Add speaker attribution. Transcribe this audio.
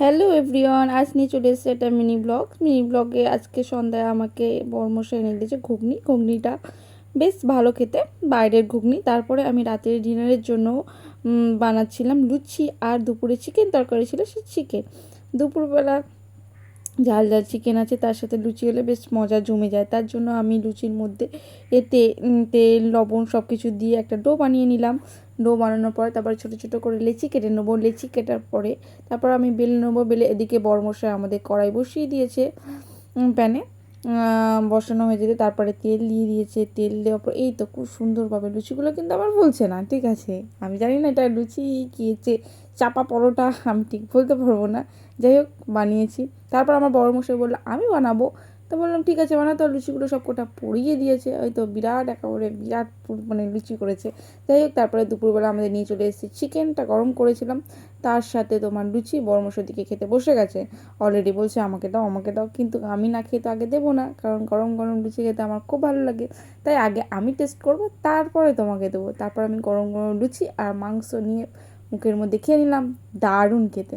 Speaker 1: Hello everyone, আজ নিয়ে চলে এসেছে একটা মিনি ব্লগে আজকে সন্ধ্যায় আমাকে বরমশাই এনে দিয়েছে ঘুগনিটা বেশ ভালো খেতে, বাইরের ঘুগনি। তারপরে আমি রাতের ডিনারের জন্য বানাচ্ছিলাম লুচি, আর দুপুরে চিকেন তরকারি ছিল, সে চিকেন। দুপুরবেলা ঝাল ঝাল চিকেন আছে, তার সাথে লুচি হলে বেশ মজা জমে যায়। তার জন্য আমি লুচির মধ্যে তেল লবণ সব কিছু দিয়ে একটা ডো বানিয়ে নিলাম। ডো বানানোর পরে তারপরে ছোটো ছোটো করে লেচি কেটে নেবো। লেচি কাটার পরে তারপর আমি বেলে নেবো। বেলে এদিকে বড়মশাই আমাদের কড়াই বসিয়ে দিয়েছে প্যানে, বসানো হয়ে যেতে তারপরে তেল দিয়ে দিয়েছে। তেল দেওয়ার পর এই তো খুব সুন্দরভাবে লুচিগুলো কিন্তু আমার ফুলছে না, ঠিক আছে। আমি জানি না এটা লুচি কি চাপা পরোটা, আমি ঠিক বলতে পারবো না। যাই হোক, বানিয়েছি। তারপর আমার বড়মশাই বললো আমি বানাবো। তো বললাম ঠিক আছে বানাতো। লুচিগুলো সব কটা পরিয়ে দিয়েছে, হয়তো বিরাট একেবারে বিরাট মানে লুচি করেছে। যাই হোক, তারপরে দুপুরবেলা আমাদের নিয়ে চলে এসেছি চিকেনটা গরম করেছিলাম, তার সাথে তোমার লুচি। বড়মশাই দিকে খেতে বসে গেছে অলরেডি, বলছে আমাকে দাও, কিন্তু আমি না খেয়ে তো আগে দেবো না, কারণ গরম গরম লুচি খেতে আমার খুব ভালো লাগে। তাই আগে আমি টেস্ট করবো, তারপরে তোমাকে দেবো। তারপর আমি গরম গরম লুচি আর মাংস নিয়ে মুখের মধ্যে খেয়ে নিলাম। দারুণ খেতে।